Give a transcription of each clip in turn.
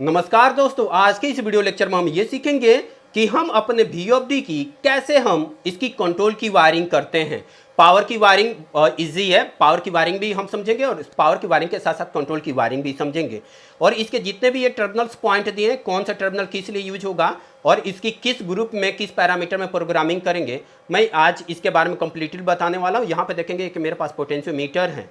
नमस्कार दोस्तों, आज के इस वीडियो लेक्चर में हम ये सीखेंगे कि हम अपने VFD की कैसे हम इसकी कंट्रोल की वायरिंग करते हैं। पावर की वायरिंग इजी है, पावर की वायरिंग भी हम समझेंगे और पावर की वायरिंग के साथ साथ कंट्रोल की वायरिंग भी समझेंगे। और इसके जितने भी ये टर्मिनल्स पॉइंट दिए हैं, कौन सा टर्मिनल किस लिए यूज होगा और इसकी किस ग्रुप में किस पैरामीटर में प्रोग्रामिंग करेंगे, मैं आज इसके बारे में कंप्लीटली बताने वाला हूँ। यहाँ पे देखेंगे कि मेरे पास पोटेंशियोमीटर है।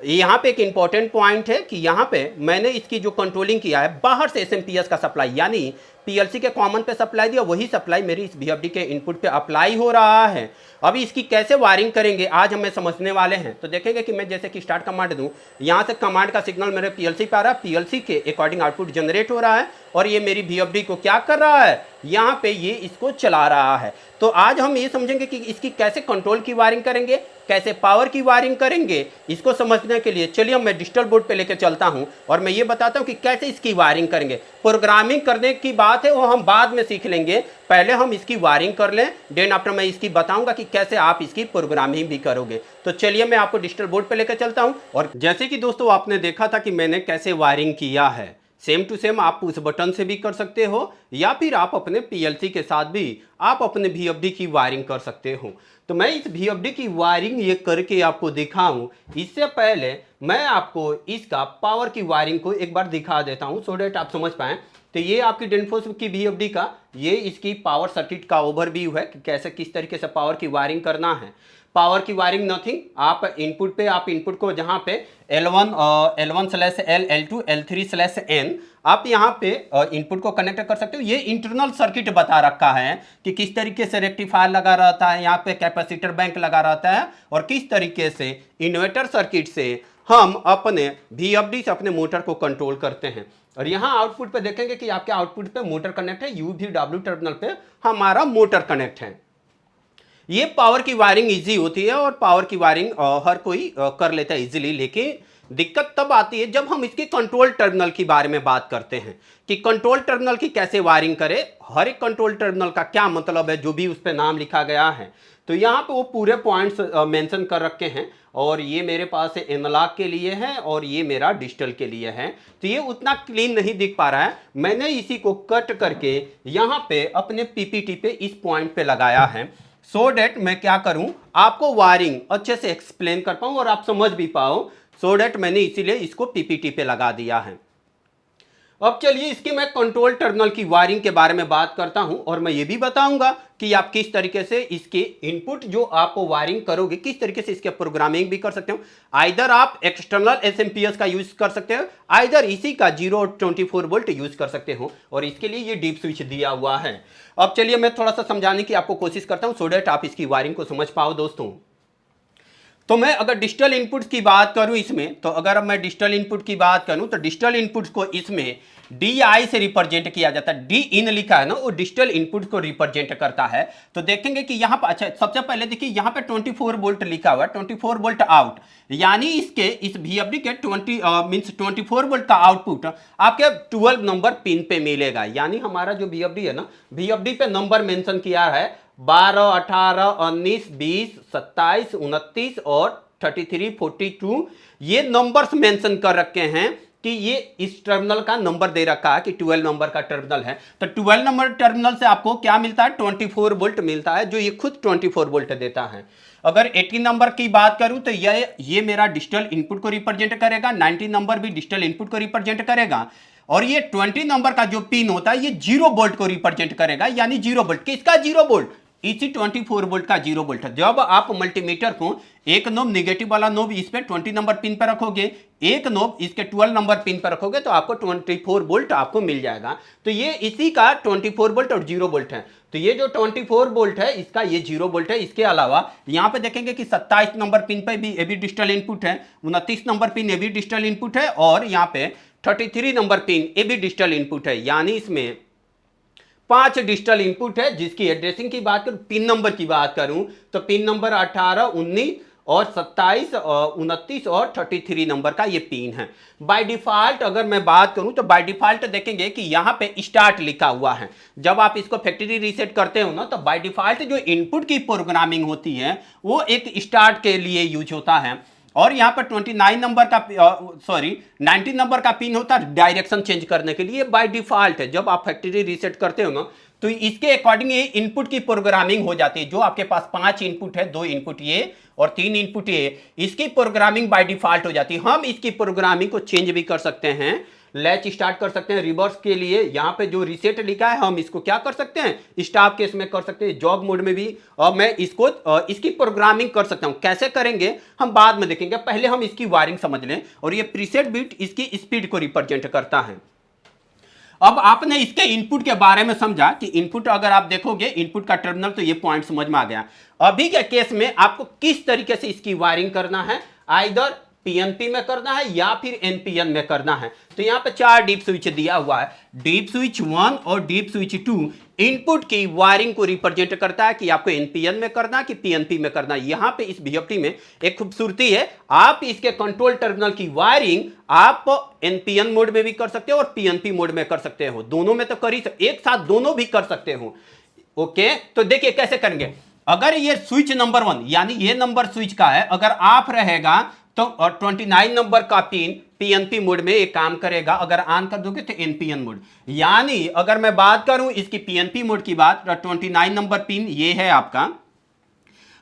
यहाँ पे एक इंपॉर्टेंट पॉइंट है कि यहाँ पे मैंने इसकी जो कंट्रोलिंग किया है, बाहर से एसएमपीएस का सप्लाई यानी पीएलसी के कॉमन पे सप्लाई दिया, वही सप्लाई मेरी इस VFD के इनपुट पे अप्लाई हो रहा है। अभी इसकी कैसे वायरिंग करेंगे आज हमें समझने वाले हैं। तो देखेंगे कि मैं जैसे कि स्टार्ट कमांड दूं, यहाँ से कमांड का सिग्नल मेरे पीएलसी पे आ रहा है, पीएलसी के अकॉर्डिंग आउटपुट जनरेट हो रहा है और ये मेरी VFD को क्या कर रहा है, यहाँ पे ये इसको चला रहा है। तो आज हम ये समझेंगे कि इसकी कैसे कंट्रोल की वायरिंग करेंगे, कैसे पावर की वायरिंग करेंगे। इसको समझने के लिए चलिए मैं डिजिटल बोर्ड पे लेकर चलता हूं और मैं ये बताता हूं कि कैसे इसकी वायरिंग करेंगे। प्रोग्रामिंग करने की बात है वो हम बाद में सीख लेंगे, पहले हम इसकी वायरिंग कर लें, देन आफ्टर मैं इसकी बताऊंगा कि कैसे आप इसकी प्रोग्रामिंग भी करोगे। तो चलिए मैं आपको डिजिटल बोर्ड पे लेकर चलता हूं। और जैसे कि दोस्तों आपने देखा था कि मैंने कैसे वायरिंग किया है, सेम टू सेम आप उस बटन से भी कर सकते हो या फिर आप अपने पीएलसी के साथ भी आप अपने VFD की वायरिंग कर सकते हो। तो मैं इस VFD की वायरिंग ये करके आपको दिखाऊं, इससे पहले मैं आपको इसका पावर की वायरिंग को एक बार दिखा देता हूं सो डेट आप समझ पाएं। तो ये आपकी डेनफोर्स की VFD का ये इसकी पावर सर्किट का ओवरव्यू है कि कैसे किस तरीके से पावर की वायरिंग करना है। पावर की वायरिंग नथिंग, आप इनपुट पे आप इनपुट को जहाँ पे L1/L, L2, L3/N आप यहाँ पे इनपुट को कनेक्ट कर सकते हो। ये इंटरनल सर्किट बता रखा है कि किस तरीके से रेक्टिफायर लगा रहता है, यहाँ पे कैपेसिटर बैंक लगा रहता है और किस तरीके से इन्वर्टर सर्किट से हम अपने VFD से अपने मोटर को कंट्रोल करते हैं। और यहाँ आउटपुट पे देखेंगे कि आपके आउटपुट पे मोटर कनेक्ट है, UVW टर्मिनल पे हमारा मोटर कनेक्ट है। ये पावर की वायरिंग इजी होती है और पावर की वायरिंग हर कोई कर लेता है इजीली, लेकिन दिक्कत तब आती है जब हम इसके कंट्रोल टर्मिनल की बारे में बात करते हैं कि कंट्रोल टर्मिनल की कैसे वायरिंग करें, हर एक कंट्रोल टर्मिनल का क्या मतलब है, जो भी उस पर नाम लिखा गया है। तो यहाँ पे वो पूरे पॉइंट्स मेंशन कर रखे हैं और ये मेरे पास एनालॉग के लिए है और ये मेरा डिजिटल के लिए है। तो ये उतना क्लीन नहीं दिख पा रहा है, मैंने इसी को कट करके यहाँ पे अपने PPT पे इस पॉइंट पे लगाया है सो डेट मैं क्या करूं, आपको वायरिंग अच्छे से एक्सप्लेन कर पाऊं और आप समझ भी पाओ। सो डेट मैंने इसीलिए इसको PPT पे लगा दिया है। अब चलिए इसकी मैं कंट्रोल टर्मिनल की वायरिंग के बारे में बात करता हूं और मैं ये भी बताऊंगा कि आप किस तरीके से इसके इनपुट जो आप वायरिंग करोगे किस तरीके से इसके प्रोग्रामिंग भी कर सकते हो। आइदर आप एक्सटर्नल एसएमपीएस का यूज कर सकते हो, आइदर इसी का 0-24 वोल्ट यूज कर सकते हो और इसके लिए ये डीप स्विच दिया हुआ है। अब चलिए मैं थोड़ा सा समझाने की आपको कोशिश करता हूं सो डेट आप इसकी वायरिंग को समझ पाओ दोस्तों। तो मैं अगर डिजिटल इनपुट्स की बात करूं इसमें, तो अगर मैं डिजिटल इनपुट की बात करूं तो डिजिटल इनपुट्स को इसमें DI से रिप्रेजेंट किया जाता है। डी इन लिखा है ना, वो डिजिटल इनपुट को रिप्रेजेंट करता है। तो देखेंगे कि यहाँ पर अच्छा सबसे पहले देखिए यहाँ पे 24 वोल्ट लिखा हुआ है, 24 वोल्ट आउट, यानी इसके इस VFD के 24 वोल्ट का आउटपुट आपके 12 नंबर पिन पे मिलेगा। यानी हमारा जो VFD है ना, VFD पे नंबर मेंशन किया है 12, 18, 19, 20, 27, 29 और 33, 42 ये नंबर्स मेंशन कर रखे हैं कि ये इस टर्मिनल का नंबर दे रखा है कि 12 नंबर का टर्मिनल है। तो 12 नंबर टर्मिनल से आपको क्या मिलता है, 24 वोल्ट मिलता है, जो ये खुद 24 वोल्ट देता है। अगर 18 नंबर की बात करूं तो ये मेरा डिजिटल इनपुट को रिप्रेजेंट करेगा, 19 नंबर भी डिजिटल इनपुट को रिप्रेजेंट करेगा और ये 20 नंबर का जो पिन होता है ये 0 वोल्ट को रिप्रेजेंट करेगा। यानी 0 वोल्ट, किसका 0 वोल्ट, इसी 24 वोल्ट का 0 वोल्ट है। जब आप मल्टीमीटर को एक नोब नेगेटिव वाला नोब इस पे 20 नंबर पिन पर रखोगे, एक नोब इसके 12 नंबर पिन पर रखोगे तो आपको 24 वोल्ट आपको मिल जाएगा। तो ये इसी का 24 वोल्ट और 0 वोल्ट है। तो ये जो 24 वोल्ट है इसका ये 0 वोल्ट है। इसके अलावा यहाँ पे देखेंगे कि 27 नंबर पिन पे भी ये भी डिजिटल इनपुट है, 29 नंबर पिन ये भी डिजिटल इनपुट है और यहाँ पे 33 नंबर पिन ये भी डिजिटल इनपुट है। यानी इसमें 5 डिजिटल इनपुट है। जिसकी एड्रेसिंग की बात करूं, पिन नंबर की बात करूं तो पिन नंबर 18, 19 और 27, 29 और 33 नंबर का ये पिन है। बाय डिफॉल्ट अगर मैं बात करूं तो बाय डिफॉल्ट देखेंगे कि यहां पे स्टार्ट लिखा हुआ है। जब आप इसको फैक्ट्री रीसेट करते हो ना तो बाय डिफॉल्ट जो इनपुट की प्रोग्रामिंग होती है वो एक स्टार्ट के लिए यूज होता है। और यहाँ पर 29 नंबर का 19 नंबर का पिन होता है डायरेक्शन चेंज करने के लिए, बाय डिफॉल्ट है। जब आप फैक्ट्री रीसेट करते हो ना तो इसके अकॉर्डिंग ये इनपुट की प्रोग्रामिंग हो जाती है। जो आपके पास 5 इनपुट है, 2 इनपुट ये और 3 इनपुट ये, इसकी प्रोग्रामिंग बाय डिफॉल्ट हो जाती है। हम इसकी प्रोग्रामिंग को चेंज भी कर सकते हैं, लैच स्टार्ट कर सकते हैं रिवर्स के लिए। यहाँ पे जो रीसेट लिखा है हम इसको क्या कर सकते हैं, स्टॉप केस में कर सकते हैं, जॉग मोड में भी मैं इसको इसकी प्रोग्रामिंग कर सकता हूँ। कैसे करेंगे हम बाद में देखेंगे, पहले हम इसकी वायरिंग समझ लें। और ये प्रीसेट बिट इसकी स्पीड को रिप्रेजेंट करता है। अब आपने इसके इनपुट के बारे में समझा कि इनपुट अगर आप देखोगे इनपुट का टर्मिनल, तो ये पॉइंट समझ में आ गया। अभी के केस में आपको किस तरीके से इसकी वायरिंग करना है, आइदर पीएनपी में करना है या फिर एनपीएन में करना है। तो यहां पे 4 डीप स्विच दिया हुआ है। डीप स्विच 1 और डीप स्विच 2 इनपुट की वायरिंग को रिप्रेजेंट करता है कि आपको एनपीएन में करना है कि पीएनपी में करना है। यहां पे इस बीएफटी में एक खूबसूरती है, आप इसके कंट्रोल टर्मिनल की वायरिंग आप एनपीएन मोड में भी कर सकते हो और पीएनपी मोड में कर सकते हो। दोनों में तो कर ही एक साथ दोनों भी कर सकते हो। ओके, तो देखिए कैसे करेंगे। अगर ये स्विच नंबर 1 यानी ये नंबर स्विच का है, अगर ऑफ रहेगा तो 29 नंबर का पिन पीएनपी मोड में एक काम करेगा। अगर ऑन कर दोगे तो एनपीएन मोड। यानी अगर मैं बात करूं इसकी पीएनपी मोड की बात, तो 29 नंबर पिन ये है आपका।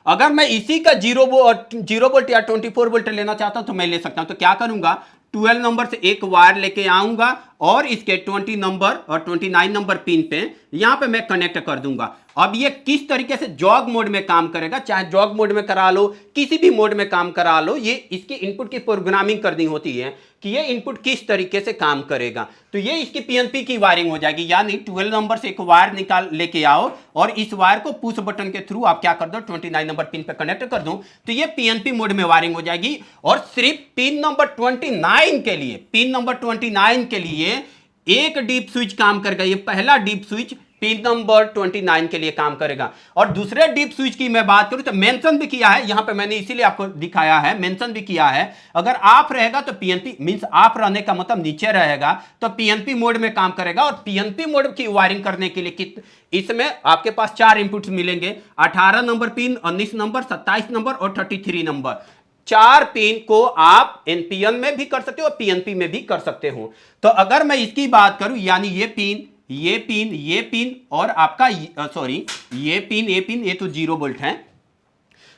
अगर मैं इसी का 0 वोल्ट या 24 वोल्ट लेना चाहता हूं तो मैं ले सकता हूं। तो क्या करूंगा, 12 नंबर से एक वायर लेके आऊंगा और इसके 20 नंबर और 29 नंबर पिन पे यहां पे मैं कनेक्ट कर दूंगा। अब ये किस तरीके से जॉग मोड में काम करेगा, चाहे जॉग मोड में करा लो, किसी भी मोड में काम करा लो, ये इसकी इनपुट की प्रोग्रामिंग करनी होती है कि ये इनपुट किस तरीके से काम करेगा। तो ये इसकी पीएनपी की वायरिंग हो जाएगी। यानी 12 नंबर से एक वायर निकाल लेके आओ और इस वायर को पुश बटन के थ्रू आप क्या कर दो, 29 नंबर पिन पे कनेक्ट कर दो, तो ये पीएनपी मोड में वायरिंग हो जाएगी। और सिर्फ पिन नंबर 29 के लिए, पिन नंबर 29 के लिए एक डीप स्विच काम करेगा। ये पहला डीप स्विच पिन नंबर 29 के लिए काम करेगा। और दूसरे डीप स्विच की मैं बात करूं तो मेंशन भी किया है यहां पे, मैंने इसीलिए आपको दिखाया है, मेंशन भी किया है। अगर ऑफ रहेगा तो पीएनपी मींस ऑफ रहने का मतलब नीचे रहेगा, तो पीएनपी मोड में काम करेगा। और पीएनपी मोड की वायरिंग करने के लिए इसमें आपके पास 4 इनपुट्स मिलेंगे, 18 नंबर पिन, 19 नंबर, 27 नंबर और 33 नंबर। 4 पिन को आप एनपीएन में भी कर सकते हो और पीएनपी में भी कर सकते हो। तो अगर मैं इसकी बात करूं, यानी ये पिन, ये पिन, ये पिन और आपका ये पिन, ये तो 0 वोल्ट है।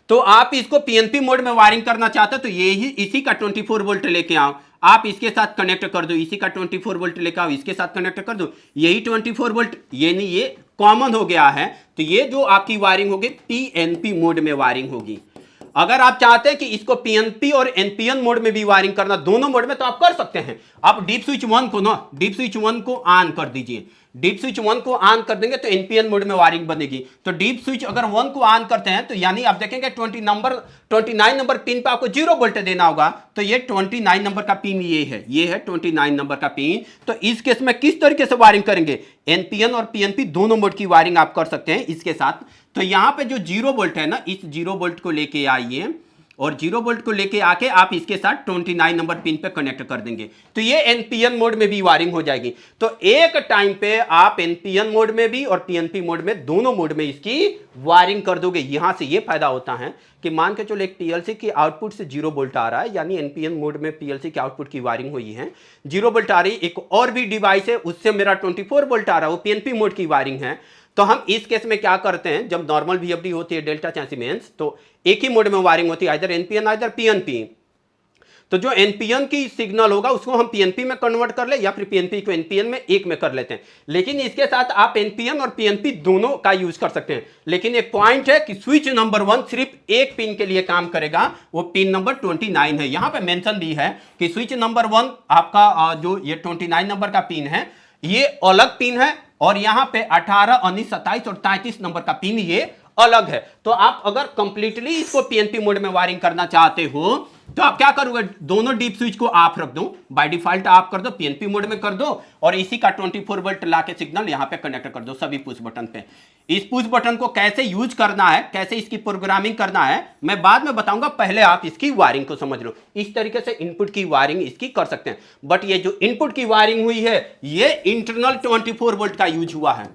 तो आप इसको पीएनपी मोड में वायरिंग करना चाहते हो तो ये ही इसी का 24 वोल्ट लेके आओ, आप इसके साथ कनेक्ट कर दो। इसी का 24 वोल्ट लेके आओ, इसके साथ कनेक्ट कर दो, यही 24 वोल्ट, ये नहीं, ये कॉमन हो गया है। तो ये जो आपकी वायरिंग होगी पीएनपी मोड में वायरिंग होगी। अगर आप चाहते हैं कि इसको पीएनपी और एनपीएन मोड में भी वायरिंग करना, दोनों मोड में, तो आप कर सकते हैं। आप डीप स्विच 1 को ऑन कर दीजिए। डीप स्विच 1 को ऑन कर देंगे तो एनपीएन मोड में वायरिंग बनेगी। तो डीप स्विच अगर 1 को ऑन करते हैं तो यानी आप देखेंगे 29 नंबर पिन पे आपको 0 वोल्ट देना होगा। तो ये 29 नंबर का पिन ये है 29 नंबर का पिन। तो इस केस में किस तरीके से वायरिंग करेंगे, एनपीएन और पीएनपी दोनों मोड की वायरिंग आप कर सकते हैं इसके साथ। तो यहां पे जो 0 वोल्ट है ना, इस 0 वोल्ट को लेके आइए और 0 वोल्ट को लेके आके आप इसके साथ 29 नंबर पिन पे कनेक्ट कर देंगे, तो ये एनपीएन मोड में भी वायरिंग हो जाएगी। तो एक टाइम पे आप एनपीएन मोड में भी और पीएनपी मोड में, दोनों मोड में इसकी वायरिंग कर दोगे। यहां से ये फायदा होता है कि मान के चलो एक पीएलसी की आउटपुट से 0 वोल्ट आ रहा है, यानी एनपीएन मोड में पीएलसी के आउटपुट की वायरिंग हुई है, 0 वोल्ट आ रही। एक और भी डिवाइस है उससे मेरा 24 वोल्ट आ रहा है, वो पीएनपी मोड की वायरिंग है। तो हम इस केस में क्या करते हैं, जब नॉर्मल वीएफडी होती है डेल्टा चाहे सीमेंस, तो एक ही मोड में वायरिंग होती है, आइदर एनपीएन आइदर पीएनपी। तो जो एनपीएन की सिग्नल होगा उसको हम पीएनपी में कन्वर्ट कर ले या फिर पीएनपी को एनपीएन में एक में कर लेते हैं। लेकिन इसके साथ आप एनपीएन और पीएनपी दोनों का यूज कर सकते हैं। लेकिन एक पॉइंट है कि स्विच नंबर 1 सिर्फ एक पिन के लिए काम करेगा, वो पिन नंबर 29 है। यहां पे मेंशन भी है कि स्विच नंबर 1 आपका जो ये 29 नंबर का पिन है ये अलग पिन है, और यहां पे 18, 19, 27 और 33 नंबर का पिन ये अलग है। तो आप अगर कंप्लीटली इसको पीएनपी मोड में वायरिंग करना चाहते हो तो आप क्या करोगे, दोनों डीप स्विच को ऑफ रख दो, बाय डिफॉल्ट ऑफ कर दो, पीएनपी मोड में कर दो, और इसी का 24 वोल्ट लाके सिग्नल यहां पे कनेक्ट कर दो सभी पुश बटन पे। इस पुश बटन को कैसे यूज करना है, कैसे इसकी प्रोग्रामिंग करना है, मैं बाद में बताऊंगा, पहले आप इसकी वायरिंग को समझ लो। इस तरीके से इनपुट की वायरिंग इसकी कर सकते हैं। बट ये जो इनपुट की वायरिंग हुई है ये इंटरनल 24 वोल्ट का यूज हुआ है,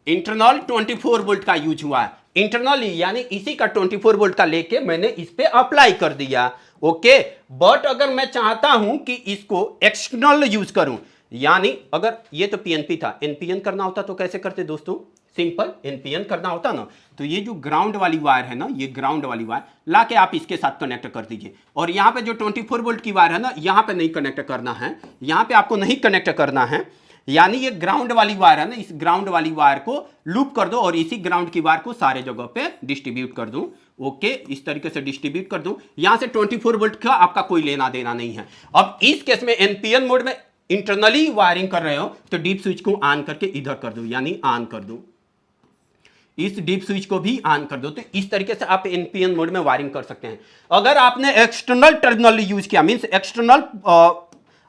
इंटरनल 24 वोल्ट का यूज हुआ है। इंटरनली यानी इसी का 24 वोल्ट का लेके मैंने इस पे अप्लाई कर दिया। ओके, बट अगर मैं चाहता हूं कि इसको एक्सटर्नल यूज करूं, यानी अगर ये तो पीएनपी था, एनपीएन करना होता तो कैसे करते दोस्तों, सिंपल एनपीएन करना होता ना, तो ये जो ग्राउंड वाली वायर है ना, ये ग्राउंड वाली वायर ला के आप इसके साथ कनेक्ट कर दीजिए, और यहाँ पे जो 24 वोल्ट की वायर है ना, यहाँ पे नहीं कनेक्ट करना है, यहाँ पे आपको नहीं कनेक्ट करना है, यानी ये ग्राउंड वाली वायर है ना, इस ग्राउंड वाली वायर को लूप कर दो और इसी ग्राउंड की वायर को सारे जगह पे डिस्ट्रीब्यूट कर दूं। ओके, इस तरीके से डिस्ट्रीब्यूट कर दूं, यहां से 24 वोल्ट का आपका कोई लेना देना नहीं है। अब इस केस में एनपीएन मोड में इंटरनली वायरिंग कर रहे हो तो डीप स्विच को ऑन करके इधर कर दो, यानी ऑन कर दो, इस डीप स्विच को भी ऑन कर दो। तो इस तरीके से आप एनपीएन मोड में वायरिंग कर सकते हैं। अगर आपने एक्सटर्नल टर्मिनल यूज किया, मींस एक्सटर्नल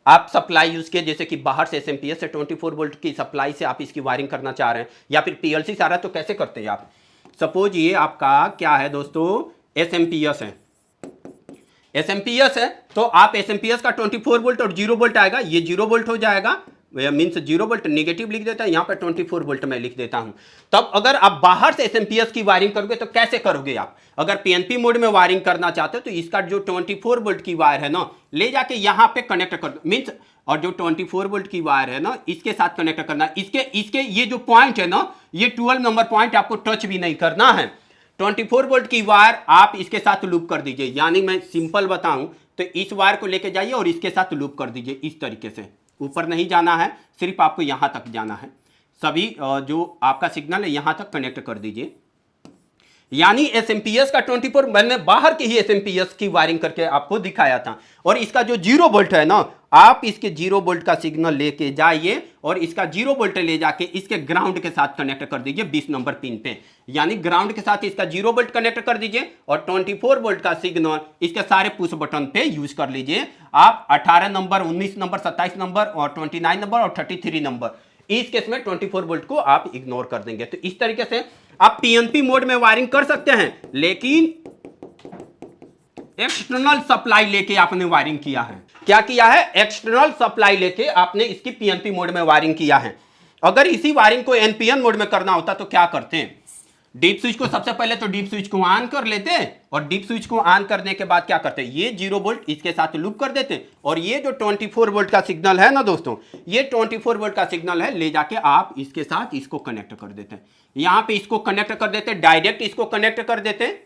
आप सप्लाई यूज किए, जैसे कि बाहर से एसएमपीएस से 24 वोल्ट की सप्लाई से आप इसकी वायरिंग करना चाह रहे हैं, या फिर पीएलसी से आ रहा है, तो कैसे करते हैं आप। सपोज ये आपका क्या है दोस्तों, एसएमपीएस है, एसएमपीएस है, तो आप एसएमपीएस का 24 वोल्ट और 0 वोल्ट आएगा, ये 0 वोल्ट हो जाएगा, मीन्स 0 वोल्ट नेगेटिव लिख देता है, यहाँ पर 24 वोल्ट में लिख देता हूं। तब अगर आप बाहर से एसएमपीएस की वायरिंग करोगे तो कैसे करोगे आप, अगर पीएनपी मोड में वायरिंग करना चाहते हो तो इसका जो 24 वोल्ट की वायर है ना, ले जाके यहाँ पे कनेक्ट कर दो, मीन्स, और जो 24 वोल्ट की वायर है ना, इसके साथ कनेक्ट करना, इसके ये जो पॉइंट है ना, ये 12 नंबर पॉइंट आपको टच भी नहीं करना है। 24 वोल्ट की वायर आप इसके साथ लूप कर दीजिए, यानी मैं सिंपल बताऊं तो इस वायर को लेके जाइए और इसके साथ लूप कर दीजिए, इस तरीके से, ऊपर नहीं जाना है, सिर्फ आपको यहां तक जाना है, सभी जो आपका सिग्नल है यहां तक कनेक्ट कर दीजिए। यानी एसएमपीएस का 24, मैंने बाहर के ही एसएमपीएस की वायरिंग करके आपको दिखाया था, और इसका जो 0 वोल्ट है ना, आप इसके 0 वोल्ट का सिग्नल लेके जाइए और इसका 0 वोल्ट ले जाके इसके ग्राउंड के साथ कनेक्ट कर दीजिए 20 नंबर पिन पे, यानी ग्राउंड के साथ इसका 0 वोल्ट कनेक्ट कर दीजिए और 24 वोल्ट का सिग्नल इसके सारे पुश बटन पे यूज कर लीजिए। आप 18 नंबर, 19 नंबर, 27 नंबर और 29 नंबर और 33 नंबर, इस केस में 24 वोल्ट को आप इग्नोर कर देंगे। तो इस तरीके से आप पीएनपी मोड में वायरिंग कर सकते हैं, लेकिन एक्सटर्नल सप्लाई लेके आपने वायरिंग किया है। क्या किया है, एक्सटर्नल सप्लाई लेके आपने इसकी पीएनपी मोड में वायरिंग किया है। अगर इसी वायरिंग को एनपीएन मोड में करना होता तो क्या करते हैं, डीप स्विच को सबसे पहले तो डीप स्विच को ऑन कर लेते हैं, और डीप स्विच को ऑन करने के बाद क्या करते हैं, ये 0 वोल्ट इसके साथ लूप कर देते हैं, और ये जो 24 वोल्ट का सिग्नल है ना दोस्तों, ये 24 वोल्ट का सिग्नल है, ले जाके आप इसके साथ इसको कनेक्ट कर देते हैं, यहां पे इसको कनेक्ट कर देते हैं, डायरेक्ट इसको कनेक्ट कर देते हैं,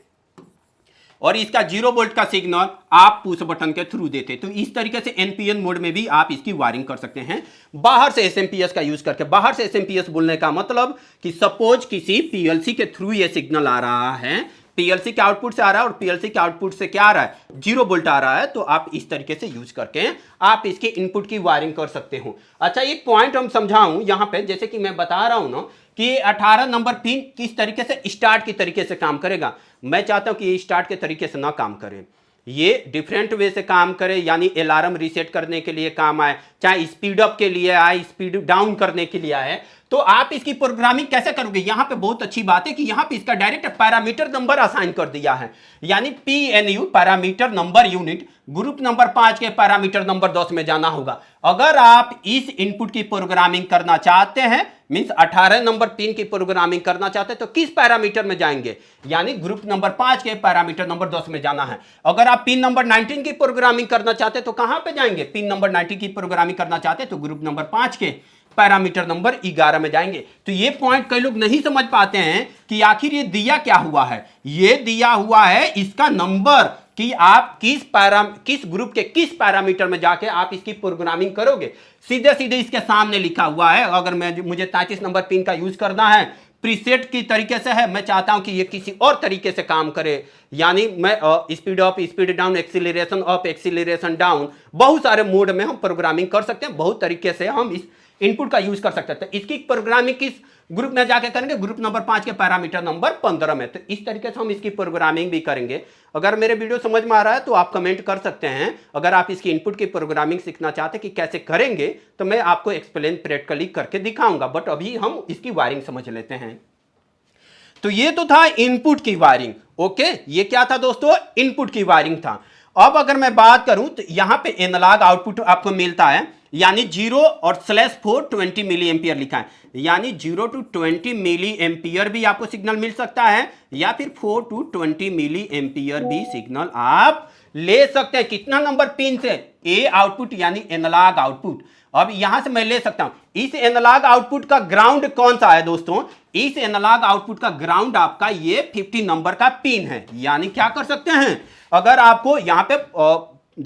और इसका 0 वोल्ट का सिग्नल आप पुश बटन के थ्रू देते। तो इस तरीके से एनपीएन मोड में भी आप इसकी वायरिंग कर सकते हैं, बाहर से एसएमपीएस का यूज करके। बाहर से एसएमपीएस बोलने का मतलब कि सपोज किसी पीएलसी के थ्रू ये सिग्नल आ रहा है, पीएलसी के आउटपुट से आ रहा है, और पीएलसी के आउटपुट से क्या आ रहा है, 0 वोल्ट आ रहा है, तो आप इस तरीके से यूज करके आप इसके इनपुट की वायरिंग कर सकते हो। अच्छा, एक पॉइंट हम समझाऊं यहां पे, जैसे कि मैं बता रहा हूं ना कि 18 नंबर पिन किस तरीके से स्टार्ट की तरीके से काम करेगा, मैं चाहता हूं कि ये स्टार्ट के तरीके से ना काम करे, ये डिफरेंट वे से काम करे, यानी अलार्म रीसेट करने के लिए काम आए, चाहे स्पीड अप के लिए आए, स्पीड डाउन करने के लिए आए। तो आप इसकी प्रोग्रामिंग कैसे करोगे, यहां पे बहुत अच्छी बात है कि यहां पे इसका डायरेक्ट पैरामीटर नंबर असाइन कर दिया है, यानी PNU parameter number unit, group number 5 के पैरामीटर नंबर 10 में जाना होगा। अगर आप इस इनपुट की प्रोग्रामिंग करना चाहते हैं, मींस 18 नंबर पिन की प्रोग्रामिंग करना चाहते हैं, तो किस पैरामीटर में जाएंगे, यानी ग्रुप नंबर 5 के पैरामीटर नंबर 10 में जाना है। अगर आप पिन नंबर 19 की प्रोग्रामिंग करना चाहते हैं तो कहां पे जाएंगे, पिन नंबर 19 की प्रोग्रामिंग करना चाहते हैं तो ग्रुप नंबर 5 के पैरामीटर नंबर 11 में जाएंगे। तो ये पॉइंट कई लोग नहीं समझ पाते हैं कि आखिर ये दिया क्या हुआ है, ये दिया हुआ है इसका नंबर, कि आप किस ग्रुप के किस पैरामीटर में जाके आप इसकी प्रोग्रामिंग करोगे। सीधे सीधे इसके सामने लिखा हुआ है, अगर मुझे 33 नंबर पिन का यूज करना है, प्रीसेट की तरीके से है, मैं चाहता हूं कि ये किसी और तरीके से काम करे, यानी मैं speed up, speed down, acceleration up, acceleration down, बहुत सारे मोड में हम प्रोग्रामिंग कर सकते हैं, बहुत तरीके से हम इस इनपुट का यूज कर सकते हैं। तो इसकी प्रोग्रामिंग किस ग्रुप में जाके करेंगे, ग्रुप नंबर 5 के पैरामीटर नंबर 15 में। तो इस तरीके से हम इसकी प्रोग्रामिंग भी करेंगे। अगर मेरे वीडियो समझ में आ रहा है तो आप कमेंट कर सकते हैं। अगर आप इसकी इनपुट की प्रोग्रामिंग सीखना चाहते हैं कि कैसे करेंगे, तो मैं आपको एक्सप्लेन प्रैक्टिकली करके दिखाऊंगा, बट अभी हम इसकी वायरिंग समझ लेते हैं। तो ये तो था इनपुट की वायरिंग। ओके, ये क्या था दोस्तों, इनपुट की वायरिंग था। अब अगर मैं बात करूं तो यहां पे एनालॉग आउटपुट आपको मिलता है, यानी 0 और /4 20 मिली एम्पियर लिखा है, यानी 0 to 20 मिली एम्पियर भी आपको सिग्नल मिल सकता है, या फिर 4 to 20 मिली एम्पियर भी सिग्नल आप ले सकते हैं। कितना नंबर पिन से? ए आउटपुट यानी एनालॉग आउटपुट। अब यहां से मैं ले सकता हूं। इस एनालॉग आउटपुट का ग्राउंड कौन सा है दोस्तों? इस एनालॉग आउटपुट का ग्राउंड आपका ये 50 नंबर का पिन है। यानी क्या कर सकते हैं, अगर आपको यहां पे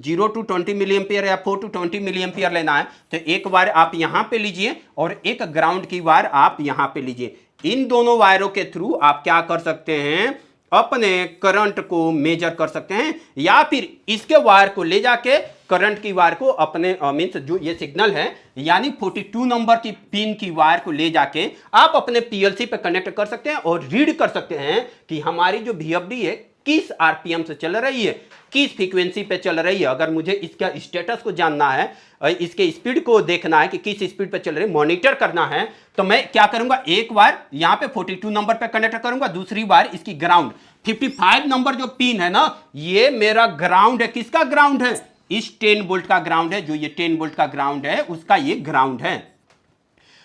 0 to 20 मिली एम्पियर या 4 to 20 मिली एम्पियर लेना है तो एक वायर आप यहां पे लीजिए और एक ग्राउंड की वायर आप यहां पे लीजिए। इन दोनों वायरों के थ्रू आप क्या कर सकते हैं, अपने करंट को मेजर कर सकते हैं, या फिर इसके वायर को ले जाके करंट की वायर को अपने मींस जो ये सिग्नल है यानी 42 नंबर की पिन की वायर को ले जाके आप अपने पीएलसी पे कनेक्ट कर सकते हैं और रीड कर सकते हैं कि हमारी जो VFD है किस आरपीएम से चल रही है, किस फ्रीक्वेंसी पे चल रही है। अगर मुझे इसका स्टेटस को जानना है, इसके स्पीड को देखना है कि किस स्पीड पे चल रही है, मॉनिटर करना है, तो मैं क्या करूंगा, एक वायर यहां पे 42 नंबर पे कनेक्ट करूंगा, दूसरी वायर इसकी ग्राउंड 55 नंबर जो पिन है ना, ये मेरा ग्राउंड है। किसका ग्राउंड है? इस 10 वोल्ट का ग्राउंड है। जो ये 10 वोल्ट का ग्राउंड है उसका ये ग्राउंड है।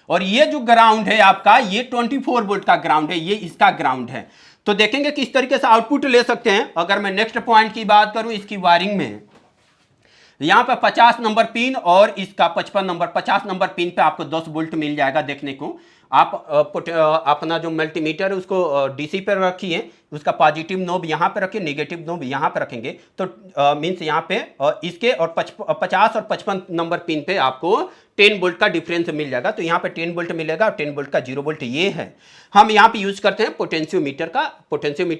और ये जो ग्राउंड है आपका ये 24 वोल्ट का ग्राउंड है, ये इसका ग्राउंड है। तो देखेंगे किस तरीके से आउटपुट ले सकते हैं। अगर मैं नेक्स्ट पॉइंट की बात करूं इसकी वायरिंग में, यहां पे 50 नंबर पिन और इसका 50 नंबर पिन पे आपको 10 वोल्ट मिल जाएगा देखने को। आप अपना जो मल्टीमीटर है उसको डीसी पर रखिए, उसका पॉजिटिव नोब यहाँ पे रखिए, नेगेटिव नोब यहाँ पे रखेंगे तो मीन्स यहाँ पे इसके और 50 और 55 नंबर पिन पे आपको 10 वोल्ट का डिफरेंस मिल जाएगा। तो यहाँ पे 10 वोल्ट मिलेगा और 10 वोल्ट का 0 वोल्ट ये है। हम यहाँ पे यूज करते हैं पोटेंशियोमीटर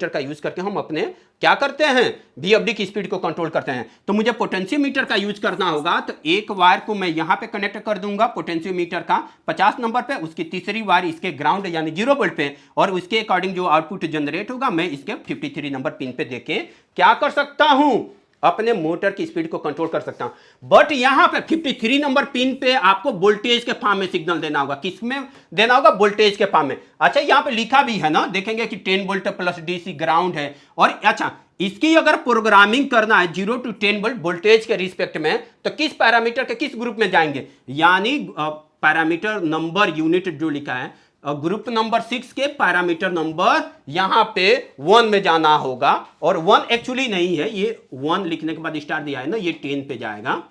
का यूज करके हम अपने क्या करते हैं, VFD की स्पीड को कंट्रोल करते हैं। तो मुझे पोटेंशियोमीटर का यूज करना होगा तो एक वायर को मैं यहाँ पे कनेक्ट कर दूंगा पोटेंशियोमीटर का 50 नंबर पे, उसकी तीसरी वायर इसके ग्राउंड यानी 0 वोल्ट पे, और उसके अकॉर्डिंग जो आउटपुट जनरेट होगा मैं इसके 53 नंबर पिन पे देके क्या कर सकता हूं, अपने मोटर की स्पीड को कंट्रोल कर सकता हूं। बट यहां पे 53 नंबर पिन पे आपको वोल्टेज के फॉर्म में सिग्नल देना होगा। किस में देना होगा? वोल्टेज के फॉर्म में। अच्छा यहां पे लिखा भी है ना, देखेंगे कि 10 वोल्ट प्लस डीसी ग्राउंड है। और अच्छा इसकी अगर प्रोग्रामिंग करना है 0 to 10 वोल्ट वोल्टेज के रिस्पेक्ट में तो किस पैरामीटर के किस ग्रुप में जाएंगे, यानी पैरामीटर नंबर यूनिट जो लिखा है ग्रुप नंबर 6 के पैरामीटर नंबर यहां पे 1 में जाना होगा। और 1 एक्चुअली नहीं है, ये 1 लिखने के बाद स्टार दिया है ना, ये 10 पे जाएगा।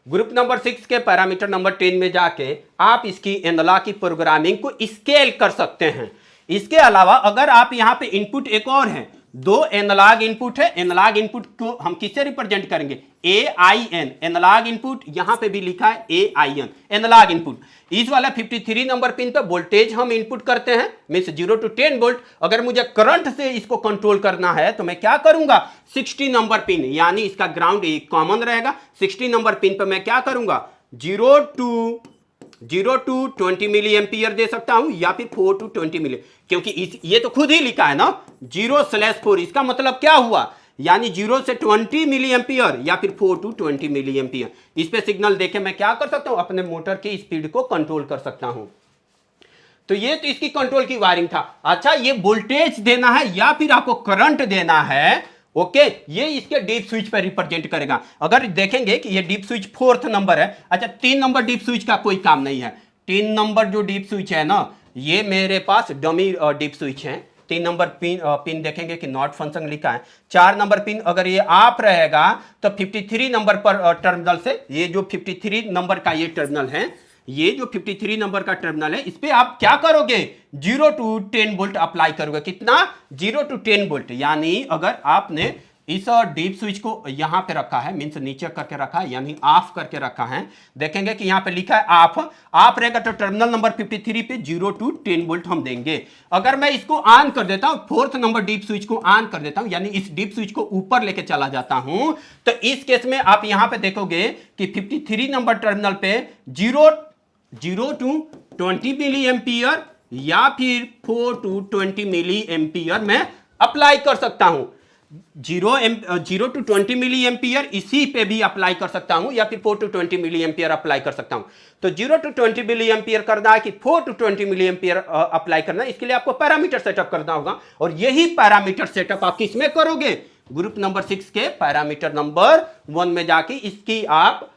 ग्रुप नंबर 6 के पैरामीटर नंबर 10 में जाके आप इसकी एनालॉग की प्रोग्रामिंग को स्केल कर सकते हैं। इसके अलावा अगर आप यहां पे इनपुट एक और है, 2 एनालॉग इनपुट है। एनालॉग इनपुट को हम किससे रिप्रेजेंट करेंगे? AIN एनालॉग इनपुट, यहां पे भी लिखा है AIN एनालॉग इनपुट। इस वाला 53 नंबर पिन पे वोल्टेज हम इनपुट करते हैं मींस 0 to 10 वोल्ट। अगर मुझे करंट से इसको कंट्रोल करना है तो मैं क्या करूंगा, 60 नंबर पिन यानी इसका ग्राउंड कॉमन रहेगा। 60 नंबर पिन पे मैं क्या करूंगा, 0 to 20 मिली एम्पियर दे सकता हूं या फिर 4 to 20 मिली, क्योंकि ये तो खुद ही लिखा है ना 0/4। इसका मतलब क्या हुआ, यानी 0 से 20 मिली एम्पियर या फिर 4 to 20 मिली एम्पियर। इस पे सिग्नल देके मैं क्या कर सकता हूं, अपने मोटर की स्पीड को कंट्रोल कर सकता हूं। तो ये तो इसकी कंट्रोल की वायरिंग था। अच्छा ये वोल्टेज देना है या फिर आपको करंट देना है, ओके ये इसके डीप स्विच पर रिप्रेजेंट करेगा। अगर देखेंगे कि ये डीप स्विच 4th नंबर है। अच्छा 3 नंबर डीप स्विच का कोई काम नहीं है। 3 नंबर जो डीप स्विच है ना, ये मेरे पास डमी डीप स्विच है। 3 नंबर पिन देखेंगे कि नॉट फंक्शन लिखा है। 4 नंबर पिन अगर ये ऑफ रहेगा तो 53 नंबर पर टर्मिनल से, ये जो 53 नंबर का ये टर्मिनल है, ये जो 53 नंबर का टर्मिनल है, इस पे आप क्या करोगे, 0 to 10 वोल्ट अप्लाई करोगे। कितना? 0 to 10 वोल्ट। यानी अगर आपने इस डीप स्विच को यहां पे रखा है, मींस नीचे करके रखा है यानी ऑफ करके रखा है, देखेंगे कि यहां पे लिखा है ऑफ रहेगा तो टर्मिनल नंबर 53 पे 0 to 10 वोल्ट हम देंगे। अगर मैं इसको ऑन कर देता हूं, 4th नंबर डीप स्विच को ऑन कर देता हूं, यानी इस डीप स्विच को ऊपर लेके चला जाता हूं, तो इस केस में आप यहां पे देखोगे कि 53 नंबर टर्मिनल पे 0 to 20 मिली एम्पियर या फिर 4 to 20 मिली एम्पियर मैं अप्लाई कर सकता हूं। 0 to 20 मिली एम्पियर इसी पे भी अप्लाई कर सकता हूं या फिर 4 to 20 मिली एम्पियर अप्लाई कर सकता हूं। तो 0 to 20 मिली एम्पियर करना है कि 4 to 20 मिली एम्पियर अप्लाई करना है, इसके लिए आपको पैरामीटर सेटअप करना होगा। और यही पैरामीटर सेटअप आप किस में करोगे, ग्रुप नंबर 6 के पैरामीटर नंबर 1 में जाके इसकी आप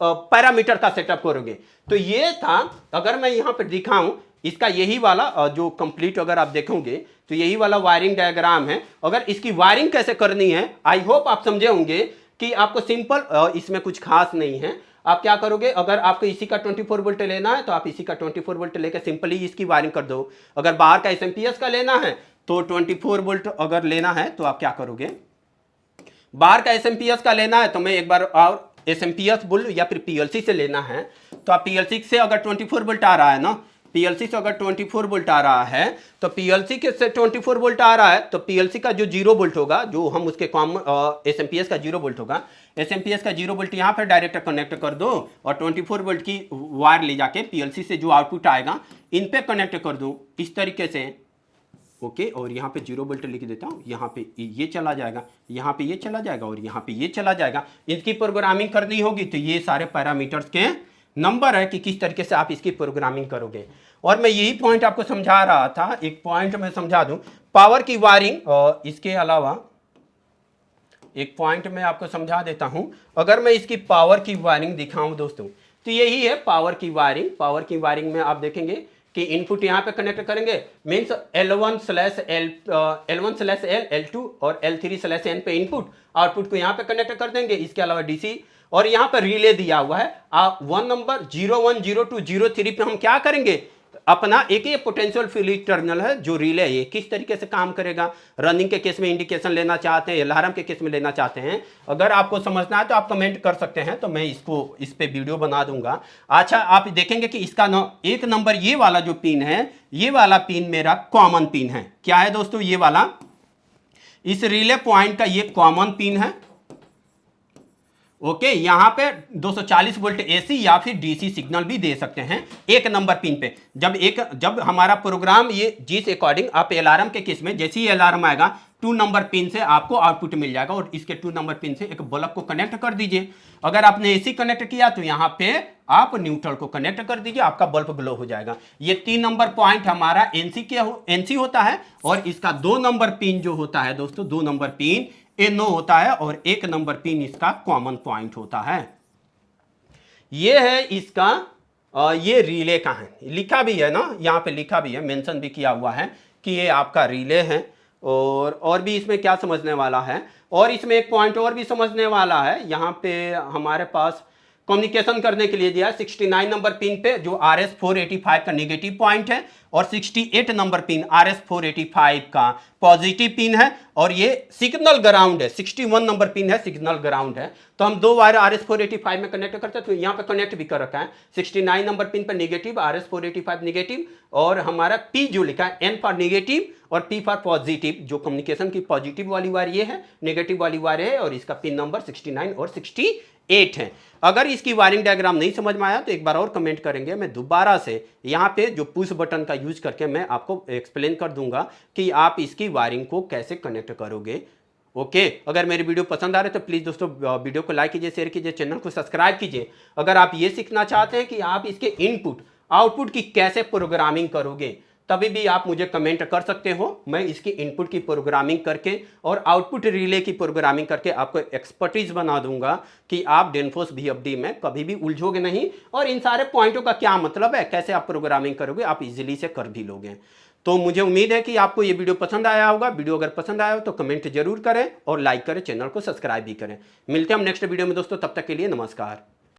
पैरामीटर का सेटअप करोगे। तो ये था, अगर मैं यहां पर दिखाऊं इसका यही वाला जो कंप्लीट अगर आप देखोगे तो यही वाला वायरिंग डायग्राम है। अगर इसकी वायरिंग कैसे करनी है आई होप आप समझे होंगे कि आपको सिंपल, इसमें कुछ खास नहीं है। आप क्या करोगे, अगर आपको इसी का 24 वोल्ट लेना है तो आप इसी का 24 वोल्ट लेकर सिंपली इसकी वायरिंग कर दो। अगर बाहर का एसएमपीएस का लेना है तो 24 वोल्ट अगर लेना है तो आप क्या करोगे, बाहर का एसएमपीएस का लेना है तो मैं एक बार और एसएमपीएस बोल, या फिर पीएलसी से लेना है तो आप पीएलसी से अगर 24 वोल्ट आ रहा है ना, पीएलसी से अगर 24 वोल्ट आ रहा है तो पीएलसी के से 24 वोल्ट आ रहा है तो पीएलसी का जो 0 वोल्ट होगा, जो हम उसके कॉमन एसएमपीएस का 0 वोल्ट होगा, एसएमपीएस का 0 वोल्ट यहाँ पर डायरेक्ट कनेक्ट कर दो और 24 वोल्ट की वायर ले जाके पीएलसी से जो आउटपुट आएगा इन पे कनेक्ट कर दो इस तरीके से। ओके, और यहाँ पे 0 वोल्ट लिख देता हूँ, यहाँ पे ये चला जाएगा, यहाँ पे ये चला जाएगा और यहाँ पे ये चला जाएगा। इसकी प्रोग्रामिंग करनी होगी तो ये सारे पैरामीटर्स के नंबर है कि किस तरीके से आप इसकी प्रोग्रामिंग करोगे। और मैं यही पॉइंट आपको समझा रहा था, एक पॉइंट मैं समझा दूं, पावर की वायरिंग, और इसके अलावा एक पॉइंट मैं आपको समझा देता हूं। अगर मैं इसकी पावर की वायरिंग दिखाऊं दोस्तों तो यही है पावर की वायरिंग। पावर की वायरिंग में आप देखेंगे कि इनपुट यहाँ पे कनेक्ट करेंगे, मीन्स L1/L, L2 और L3/N पे इनपुट, आउटपुट को यहाँ पे कनेक्ट कर देंगे। इसके अलावा डीसी, और यहाँ पर रिले दिया हुआ है 1 नंबर 01, 02, 03 पे हम क्या करेंगे, अपना एक ये पोटेंशियल फील्ड टर्मिनल है जो रिले है, किस तरीके से काम करेगा। रनिंग के केस में इंडिकेशन लेना चाहते हैं, अलार्म के केस में लेना चाहते हैं, अगर आपको समझना है तो आप कमेंट कर सकते हैं, तो मैं इसको इस पे वीडियो बना दूंगा। अच्छा, आप देखेंगे कि इसका एक नंबर ये वाला जो पिन है, ये वाला पिन मेरा कॉमन पिन है। क्या है दोस्तों, ये वाला इस रिले पॉइंट का ये कॉमन पिन है। ओके, यहां पे 240 वोल्ट एसी या फिर डीसी सिग्नल भी दे सकते हैं एक नंबर पिन पे। जब हमारा प्रोग्राम ये जिस अकॉर्डिंग आप अलार्म के केस में जैसे ही अलार्म आएगा 2 नंबर पिन से आपको आउटपुट मिल जाएगा और इसके 2 नंबर पिन से एक बल्ब को कनेक्ट कर दीजिए। अगर आपने एसी कनेक्ट किया तो यहाँ पे आप न्यूट्रल को कनेक्ट कर दीजिए, आपका बल्ब ग्लो हो जाएगा। ये 3 नंबर पॉइंट हमारा एनसी होता है और इसका 2 नंबर पिन जो होता है दोस्तों, 2 नंबर पिन NO होता है और 1 नंबर पिन इसका कॉमन पॉइंट होता है। ये है इसका ये रिले का है, लिखा भी है ना, यहाँ पे लिखा भी है, मेंशन भी किया हुआ है कि ये आपका रिले है। और भी इसमें क्या समझने वाला है, और इसमें एक पॉइंट और भी समझने वाला है। यहाँ पे हमारे पास कम्युनिकेशन करने के लिए दिया है 69 नंबर पिन पे जो RS485 का नेगेटिव पॉइंट है और 68 नंबर पिन RS485 का पॉजिटिव पिन है, और ये सिग्नल ग्राउंड है। 61 नंबर पिन है, सिग्नल ग्राउंड है। तो हम 2 वायर RS485 में कनेक्ट करते हैं, तो यहाँ पे कनेक्ट भी कर रखा है। 69 नंबर पिन पर नेगेटिव, RS485 नेगेटिव, और हमारा P जो लिखा है N फॉर नेगेटिव और P फॉर पॉजिटिव, जो कम्युनिकेशन की पॉजिटिव वाली वायर ये है, नेगेटिव वाली वायर है, और इसका पिन नंबर 69 और 68 है। अगर इसकी वायरिंग डायग्राम नहीं समझ में आया तो एक बार और कमेंट करेंगे, मैं दोबारा से यहाँ पे जो पुश बटन का यूज करके मैं आपको एक्सप्लेन कर दूंगा कि आप इसकी वायरिंग को कैसे कनेक्ट करोगे। ओके, अगर मेरी वीडियो पसंद आ रहे तो प्लीज़ दोस्तों वीडियो को लाइक कीजिए, शेयर कीजिए, चैनल को सब्सक्राइब कीजिए। अगर आप ये सीखना चाहते हैं कि आप इसके इनपुट आउटपुट की कैसे प्रोग्रामिंग करोगे, तभी भी आप मुझे कमेंट कर सकते हो। मैं इसकी इनपुट की प्रोग्रामिंग करके और आउटपुट रिले की प्रोग्रामिंग करके आपको एक्सपर्टीज बना दूंगा कि आप डेनफोस VFD में कभी भी उलझोगे नहीं, और इन सारे पॉइंटों का क्या मतलब है, कैसे आप प्रोग्रामिंग करोगे, आप इजीली से कर भी लोगे। तो मुझे उम्मीद है कि आपको ये वीडियो पसंद आया होगा। वीडियो अगर पसंद आया हो तो कमेंट जरूर करें और लाइक करें, चैनल को सब्सक्राइब भी करें। मिलते हैं हम नेक्स्ट वीडियो में दोस्तों, तब तक के लिए नमस्कार।